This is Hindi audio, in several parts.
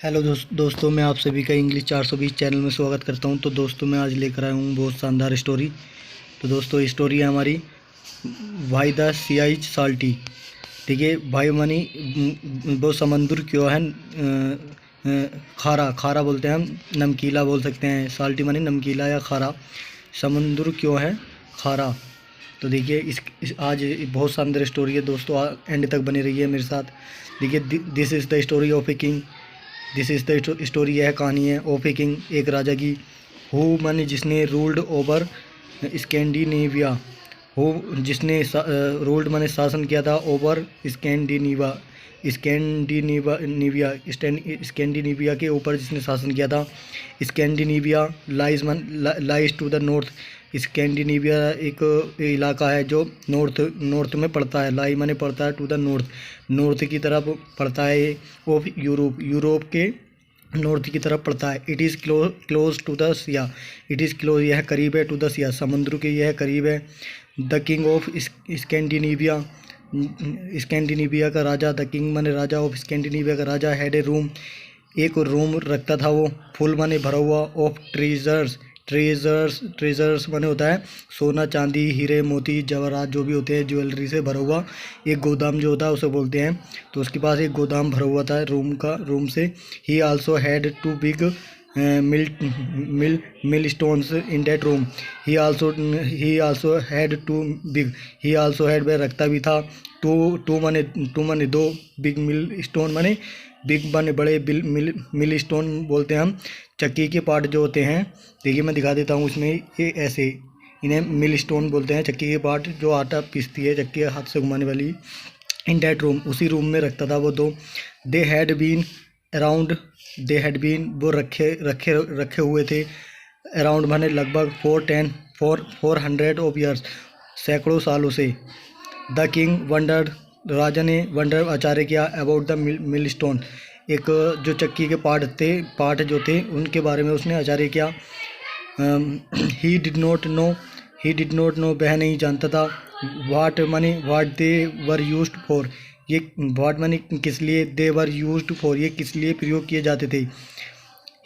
हेलो दोस्तों, मैं आप सभी का इंग्लिश 420 चैनल में स्वागत करता हूं। तो दोस्तों, मैं आज लेकर आया हूं बहुत शानदार स्टोरी। तो दोस्तों, स्टोरी है हमारी भाई द सियाइच साल्टी। ठीक है भाई मानी वो समंदर क्यों है खारा खारा बोलते हैं हम, नमकीला बोल सकते हैं। साल्टी मानी नमकीला या खारा। समुंदर क्यों है खारा। तो देखिए आज बहुत शानदार स्टोरी है दोस्तों, एंड तक बने रहिए मेरे साथ। देखिए, this is the story of a king. This is the story, यह कहानी है ऑफ ए किंग, एक राजा की। हु माने जिसने रूल्ड ओवर स्कैंडिनेविया। हु जिसने रूल्ड माने शासन किया था ओवर स्कैंडिनेविया। स्कैंडिनेविया के ऊपर जिसने शासन किया था। Scandinavia lies to the north. Scandinavia एक इलाका है जो नॉर्थ में पड़ता है। लाई माने पड़ता है, टू द नॉर्थ की तरफ पड़ता है। ऑफ यूरोप के नॉर्थ की तरफ पड़ता है। It is close to the sea. It is close, यह करीब है, टू द सिया, समुद्र के यह करीब है। The king of Scandinavia. Scandinavia का राजा, द किंग माने राजा, ऑफ स्कैंडिनेविया का राजा, हैड ए रूम, एक रूम रखता था वो। फुल माने भरा हुआ, ऑफ ट्रेजर्स माने होता है सोना चांदी हीरे मोती जवाहरात जो भी होते हैं, ज्वेलरी से भरा हुआ एक गोदाम जो होता है उसे बोलते हैं। तो उसके पास एक गोदाम भरा हुआ था रूम से। He also had two big mill stones in that room. He also had two big. He also had वह रखता भी था। टू माने दो, बिग मिल स्टोन माने बिग माने बड़े, मिल स्टोन बोलते हैं हम चक्की के पार्ट जो होते हैं। देखिए मैं दिखा देता हूँ इसमें, ये ऐसे इन्हें मिल स्टोन बोलते हैं, चक्की के पार्ट जो आटा पीसती है, चक्की हाथ से घुमाने वाली। इन डैट रूम, उसी रूम में रखता था वो दो। दे हैड बीन अराउंड, वो रखे हुए थे। अराउंड माने लगभग 400 ऑफ ईयर्स, सैकड़ों सालों से। द किंग वंडर्ड, राजा ने वंडर आचार्य किया अबाउट द मिल स्टोन। एक जो चक्की के पार्ट जो थे उनके बारे में उसने आचार्य किया। ही डिड नॉट नो, वह नहीं जानता था। वाट दे वर यूज्ड फॉर, ये वाट मानी किस लिए, दे वर यूज्ड फॉर ये किस लिए प्रयोग किए जाते थे।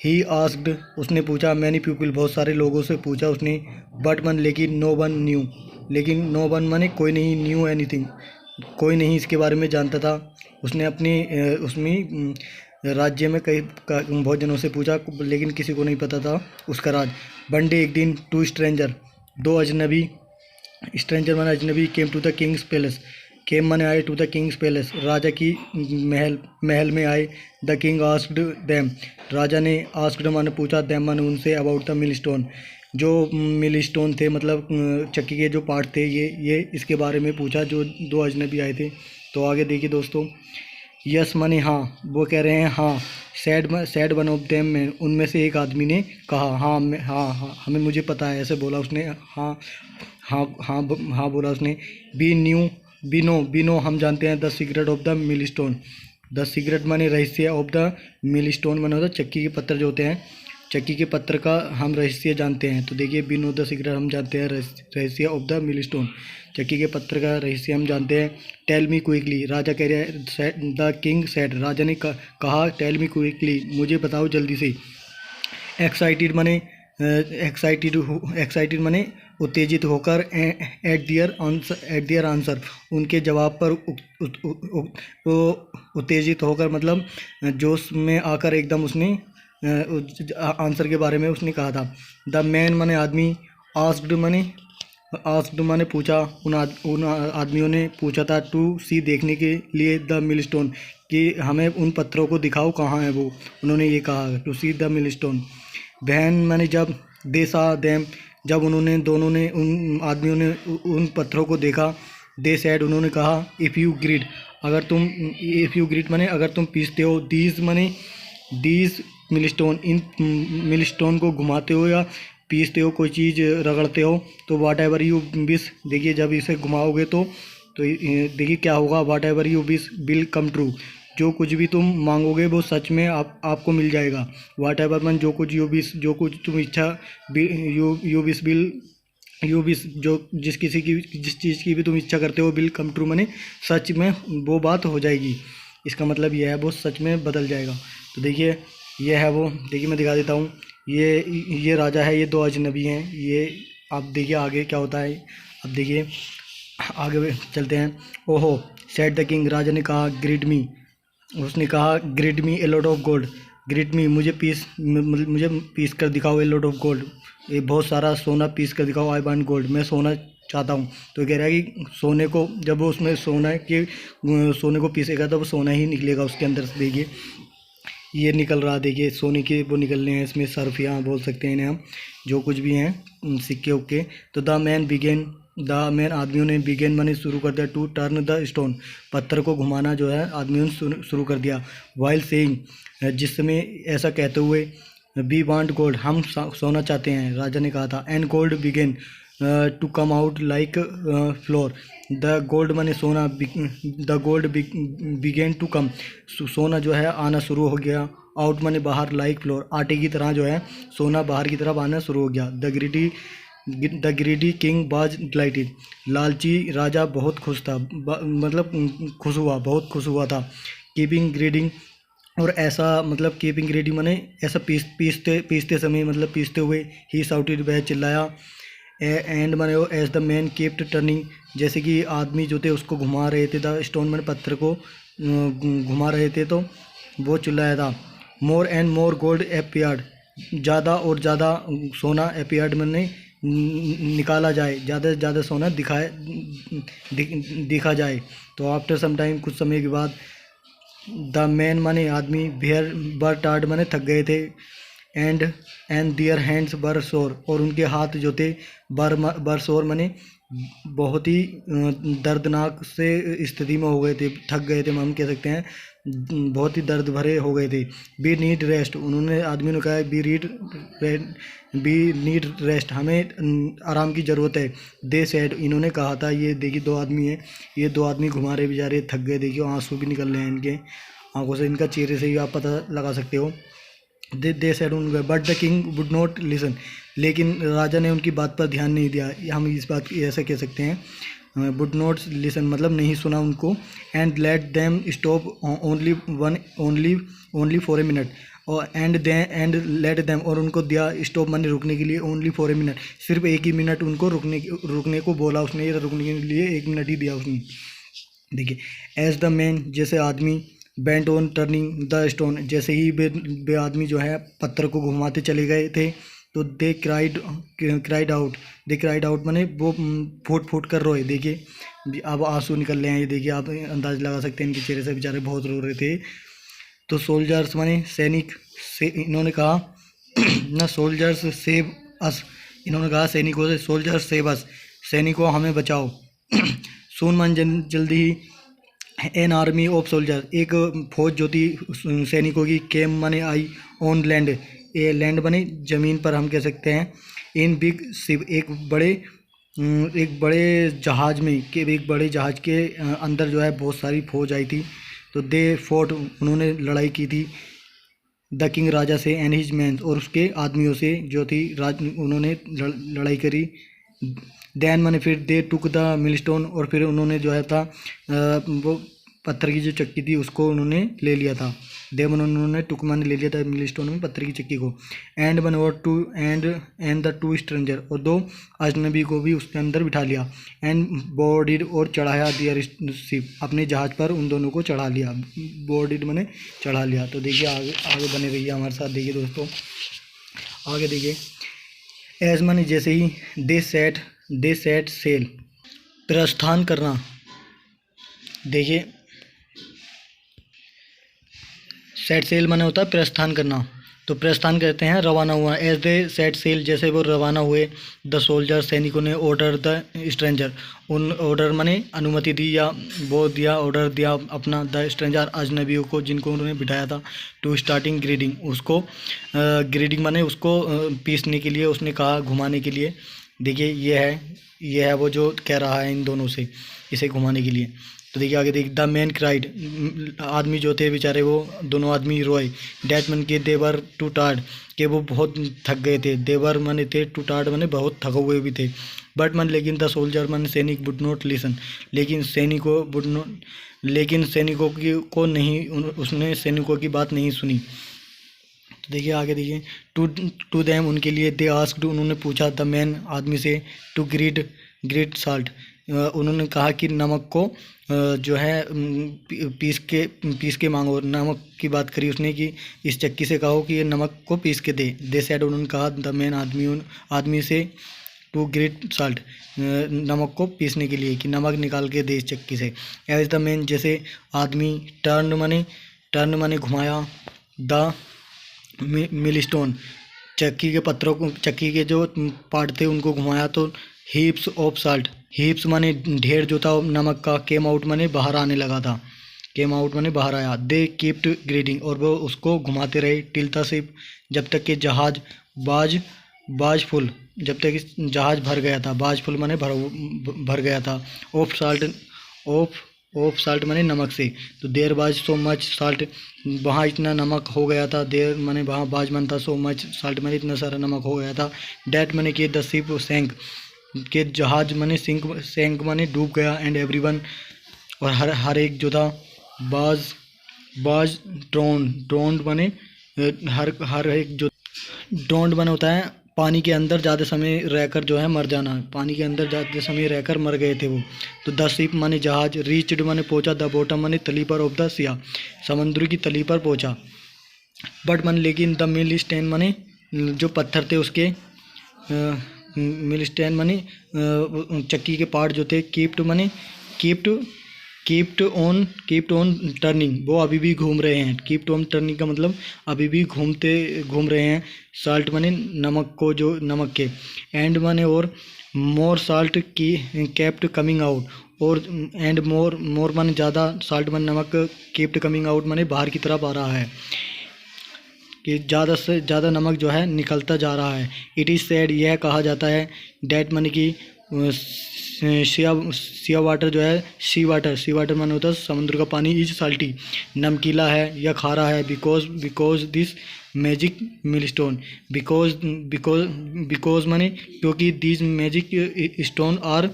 ही आस्क्ड, उसने पूछा, मैनी पीपल, बहुत सारे लोगों से पूछा उसने। बट मन, लेकिन नो वन न्यू, लेकिन नो वन माने कोई नहीं, न्यू एनीथिंग, कोई नहीं इसके बारे में जानता था। उसने अपने उसमें राज्य में कई बहुत जनों से पूछा, लेकिन किसी को नहीं पता था उसका राज। वन डे, एक दिन, टू स्ट्रेंजर, दो अजनबी, स्ट्रेंजर माने अजनबी, came to the king's palace. Came माने आए, टू द किंग्स पैलेस, राजा की महल में आए। द किंग आस्क्ड देम, राजा ने आस्क्ड माने पूछा, देम माने उनसे, अबाउट द मिल स्टोन, जो मिल स्टोन थे मतलब चक्की के जो पार्ट थे, ये इसके बारे में पूछा, जो दो अजनबी आए थे। तो आगे देखिए दोस्तों, यस माने हाँ, वो कह रहे हैं हाँ। सैड वन ऑफ देम में, उनमें से एक आदमी ने कहा, हाँ हमें मुझे पता है, ऐसे बोला उसने। हाँ हाँ बोला उसने। बी नो, हम जानते हैं। The secret of the mill stone, the secret माने रहस्य, ऑफ द मिल स्टोन माने होता है चक्की के पत्थर जो होते हैं, चक्की के पत्थर का हम रहस्य जानते हैं। तो देखिए, बी नो द सीक्रेट, हम जानते हैं रहस्य ऑफ द मिल स्टोन, चक्की के पत्थर का रहस्य हम जानते हैं। टेल मी क्विकली, राजा कह रहा है, द किंग सेड, राजा ने कहा, टेल मी क्विकली, मुझे बताओ जल्दी से। एक्साइटेड माने उत्तेजित होकर। एट दियर आंसर, उनके जवाब पर उत्तेजित होकर, मतलब जोश में आकर एकदम उसने आंसर के बारे में उसने कहा था। द मैन माने आदमी, आस्क्ड माने पूछा, उन आदमियों ने पूछा था, टू सी देखने के लिए, द मिल स्टोन, कि हमें उन पत्थरों को दिखाओ कहाँ है वो, उन्होंने ये कहा, to see the mill stone. When माने जब, दे सा देम, जब दोनों ने उन आदमियों ने उन पत्थरों को देखा। दे सैड, उन्होंने कहा, इफ़ यू ग्रीड माने अगर तुम पीसते हो, these mill stone, in mill stone को घुमाते हो या पीसते हो, कोई चीज़ रगड़ते हो, तो वाट एवर यू विश, देखिए जब इसे घुमाओगे तो देखिए क्या होगा। Whatever you wish will come true, जो कुछ भी तुम मांगोगे वो सच में आपको मिल जाएगा। वाट एवर मन, जो कुछ तुम इच्छा, यू विश जो जिस चीज़ की भी तुम इच्छा करते हो, विल कम ट्रू माने सच में वो बात हो जाएगी। इसका मतलब यह है वो सच में बदल जाएगा। तो देखिए ये है वो, देखिए मैं दिखा देता हूँ। ये राजा है, ये दो अजनबी हैं। ये आप देखिए आगे क्या होता है। अब देखिए आगे चलते हैं। ओहो सेड द किंग, राजा ने कहा ग्रीड मी, उसने कहा greed me a lot of gold, greed me मुझे मुझे पीस कर दिखाओ, ए लॉट ऑफ गोल्ड, ये बहुत सारा सोना पीस कर दिखाओ, आई वांट गोल्ड, मैं सोना चाहता हूँ। तो कह रहा है कि सोने को जब वो उसमें सोने को पीसेगा तो वो सोना ही निकलेगा उसके अंदर से। देखिए ये निकल रहा, देखिए सोने के वो निकल रहे हैं इसमें, सर्फियाँ बोल सकते हैं इन्हें हम, जो कुछ भी हैं सिक्के उक्के। तो द मैन आदमियों ने बिगेन माने शुरू कर दिया, टू टर्न द स्टोन, पत्थर को घुमाना जो है आदमियों ने शुरू कर दिया। वाइल सेइंग, जिस समय ऐसा कहते हुए, वी वांट गोल्ड, हम सोना चाहते हैं, राजा ने कहा था। And gold began to come out like flour, the gold माने सोना, the gold began to come, सोना जो है आना शुरू हो गया, आउट माने बाहर, लाइक फ्लोर, आटे की तरह जो है सोना बाहर की तरफ आना शुरू हो गया। The greedy king was dilated, लालची राजा बहुत खुश था, मतलब खुश हुआ, बहुत खुश हुआ था। कीपिंग ग्रीडिंग, और ऐसा मतलब कीपिंग ग्रीडी माने ऐसा पीसते समय, मतलब पीसते हुए, ही साउटेड वह चिल्लाया। एंड माने वो as the man kept turning, जैसे कि आदमी जो थे उसको घुमा रहे थे, द स्टोन माने पत्थर को घुमा रहे थे, तो वो चिल्लाया था। More and more gold appeared, ज़्यादा और ज़्यादा सोना, एपियर्ड मैंने निकाला जाए, ज़्यादा से ज़्यादा सोना दिखा जाए। तो आफ्टर सम टाइम, कुछ समय के बाद, द मैन माने आदमी, बर टार्ड माने थक गए थे, एंड दियर हैंड्स बर सोर, और उनके हाथ जो थे बर सोर माने बहुत ही दर्दनाक से स्थिति में हो गए थे, थक गए थे, हम कह सकते हैं बहुत ही दर्द भरे हो गए थे। बी नीड रेस्ट, उन्होंने आदमी ने कहा बी नीड रेस्ट, हमें आराम की ज़रूरत है। दे सेड, इन्होंने कहा था। ये देखिए दो आदमी हैं, ये दो आदमी घुमा रहे, बेचारे थक गए, देखिए आंसू भी निकल रहे हैं इनके आंखों से, इनका चेहरे से ही आप पता लगा सकते हो। दे सेड उन, but the king would not listen, लेकिन राजा ने उनकी बात पर ध्यान नहीं दिया, हम इस बात ऐसा कह सकते हैं, वुड नॉट लिसन मतलब नहीं सुना उनको। And let them stop only for a minute, और एंड लेट देम, और उनको दिया स्टॉप माने रुकने के लिए, ओनली फॉर ए मिनट, सिर्फ एक ही मिनट उनको रुकने को बोला उसने, रुकने के लिए 1 मिनट ही दिया उसने। देखिए एज द मैन, जैसे आदमी, bent on turning the stone, जैसे ही वे आदमी जो है पत्थर को घुमाते चले गए थे, तो दे क्राइड आउट माने वो फूट कर रोए। देखिए अब आंसू निकल रहे हैं, ये देखिए आप अंदाज लगा सकते हैं इनके चेहरे से, बेचारे बहुत रो रहे थे। तो सोल्जर्स माने सैनिक से, इन्होंने कहा ना, सोल्जर्स सेव अस, इन्होंने कहा सैनिकों से, सोल्जर्स सेव अस, सैनिकों हमें बचाओ। सून मन जल्दी ही, एन आर्मी ऑफ सोल्जर, एक फौज जो थी सैनिकों की, केम माने आई, ऑन लैंड, ये लैंड बने ज़मीन पर हम कह सकते हैं। इन बिग शिप, एक बड़े जहाज में, एक बड़े जहाज के अंदर जो है बहुत सारी फौज आई थी। तो दे फोर्ट, उन्होंने लड़ाई की थी, द किंग राजा से, एंड हिज मैन, और उसके आदमियों से जो थी उन्होंने लड़ाई करी। दैन माने फिर दे टुक द मिलस्टोन, और फिर उन्होंने जो है था वो पत्थर की जो चक्की थी उसको उन्होंने ले लिया था। देवन उन्होंने टुक माने ले लिया था मिलस्टोन में पत्थर की चक्की को। एंड वन और two and the two stranger, और 2 अजनबी को भी उसके अंदर बिठा लिया। एंड बोर्डिड, और चढ़ाया दियर शिप, अपने जहाज़ पर उन दोनों को चढ़ा लिया, बोर्डिड माने चढ़ा लिया। तो देखिए आगे बने रहिए हमारे साथ। देखिए दोस्तों आगे देखिए, एज माने जैसे ही, दे सेट सेल, प्रस्थान करना। देखिए सेट सेल माने होता है प्रस्थान करना, तो प्रस्थान कहते हैं रवाना हुआ। एज दे सेट सेल, जैसे वो रवाना हुए, द सोल्जर, सैनिकों ने, ऑर्डर द स्ट्रेंजर, उन ऑर्डर माने अनुमति दी या वो दिया, ऑर्डर दिया अपना, द स्ट्रेंजर अजनबियों को जिनको उन्होंने बिठाया था, टू स्टार्टिंग ग्रीडिंग, उसको ग्रीडिंग माने उसको पीसने के लिए, उसने कहा घुमाने के लिए। देखिए ये है वो जो कह रहा है इन दोनों से इसे घुमाने के लिए। तो देखिए आगे द मैन क्राइड, आदमी जो थे बेचारे वो दोनों आदमी रोए। डैट मन के देवर टू टार्ड, के वो बहुत थक गए थे, देवर माने थे, टू टार्ड माने बहुत थके हुए भी थे। बट मन लेकिन द सोल्जर माने सैनिक वुड नॉट लिसन, लेकिन सैनिकों लेकिन सैनिकों की को नहीं उसने सैनिकों की बात नहीं सुनी। तो देखिए आगे देखिए, टू टू देम उनके लिए, दे आस्क्ड उन्होंने पूछा, द मैन आदमी से, टू ग्रीट ग्रीट साल्ट उन्होंने कहा कि नमक को जो है पीस के मांगो। नमक की बात करी उसने कि इस चक्की से कहो कि ये नमक को पीस के दे सेड उन्होंने कहा, द मैन आदमी से, टू ग्रेट साल्ट नमक को पीसने के लिए, कि नमक निकाल के दे इस चक्की से। एज द मैन जैसे आदमी, टर्न माने घुमाया, द मिल स्टोन चक्की के पत्थरों को, चक्की के जो पार्ट थे उनको घुमाया, तो हीप्स ऑफ साल्ट, हीप्स माने ढेर जो था नमक का, केम आउट माने बाहर आने लगा था, केम आउट माने बाहर आया। दे कीप्ट ग्रीडिंग और वो उसको घुमाते रहे, टिल द शिप जब तक कि जहाज बाज फुल, जब तक कि जहाज भर गया था, बाज फुल माने भर गया था, ऑफ साल्ट ऑफ साल्ट माने नमक से। तो देर बाज सो मच साल्ट, वहाँ इतना नमक हो गया था, देर माने वहाँ बाज मन था, सो मच साल्ट माने इतना सारा नमक हो गया था। डैट माने कि द शिप सैंक, के जहाज माने सैंक माने डूब गया, एंड एवरीवन और हर एक जो था, बाज ड्रोन्ड माने हर एक जो, ड्रोन्ड माने होता है पानी के अंदर ज़्यादा समय रहकर जो है मर जाना, पानी के अंदर ज़्यादा समय रहकर मर गए थे वो। तो द शिप माने जहाज, रीच्ड माने पहुंचा, द बॉटम माने तली पर, ऑफ द सिया समुद्र की तली पर पहुंचा। बट माने लेकिन, द मिल स्टैंड माने जो पत्थर थे उसके, मिल स्टैंड माने चक्की के पार्ट जो थे, कीप्ट ऑन टर्निंग, वो अभी भी घूम रहे हैं। कीप्ट ऑन टर्निंग का मतलब अभी भी घूम रहे हैं। साल्ट माने नमक को, जो नमक के, एंड माने और, मोर साल्ट की केप्ट कमिंग आउट, और एंड मोर माने ज़्यादा, साल्ट माने नमक, केप्ट कमिंग आउट माने बाहर की तरफ आ रहा है, कि ज़्यादा से ज़्यादा नमक जो है निकलता जा रहा है। इट इज़ सेड, यह कहा जाता है, डैट माने कि सिया वाटर जो है, सी वाटर माने होता है समुद्र का पानी, इज साल्टी नमकीला है या खारा है, because this magic mill stone, because माने क्योंकि this magic stone are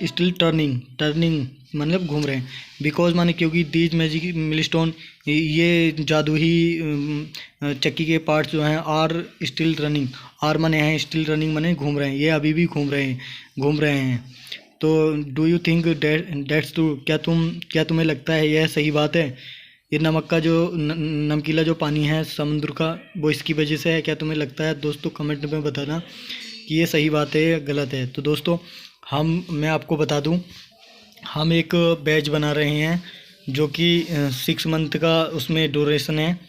still turning मतलब घूम रहे हैं। बिकॉज माने क्योंकि, दीज मैजिक मिल स्टोन ये जादुई चक्की के पार्ट्स जो हैं, आर स्टिल रनिंग, आर माने हैं, स्टिल रनिंग माने घूम रहे हैं, ये अभी भी घूम रहे हैं। तो do you think that's true, क्या तुम्हें लगता है यह सही बात है? ये नमक का जो नमकीला जो पानी है समुद्र का, वो इसकी वजह से है, क्या तुम्हें लगता है? दोस्तों कमेंट में बताना कि ये सही बात है या गलत है। तो दोस्तों मैं आपको बता दूं, हम एक बैच बना रहे हैं जो कि 6 मंथ का उसमें ड्यूरेशन है।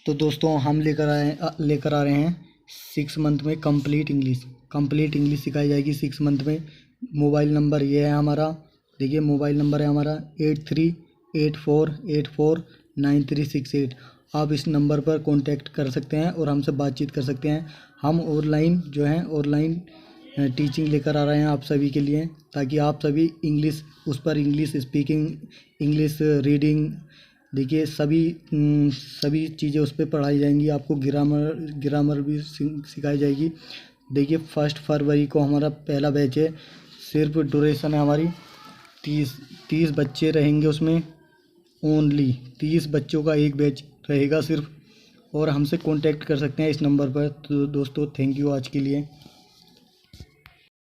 तो दोस्तों हम लेकर आ रहे हैं 6 मंथ में कंप्लीट इंग्लिश सिखाई जाएगी 6 मंथ में। मोबाइल नंबर ये है हमारा, देखिए मोबाइल नंबर है हमारा 8384849368। आप इस नंबर पर कांटेक्ट कर सकते हैं और हमसे बातचीत कर सकते हैं। हम ऑनलाइन टीचिंग लेकर आ रहे हैं आप सभी के लिए, ताकि आप सभी इंग्लिश स्पीकिंग, इंग्लिश रीडिंग, देखिए सभी चीज़ें उस पर पढ़ाई जाएंगी। आपको ग्रामर भी सिखाई जाएगी। देखिए 1 फरवरी को हमारा पहला बैच है। सिर्फ ड्यूरेशन है हमारी 30 बच्चे रहेंगे उसमें, ओनली 30 बच्चों का एक बैच रहेगा सिर्फ, और हमसे कांटेक्ट कर सकते हैं इस नंबर पर। तो दोस्तों थैंक यू आज के लिए।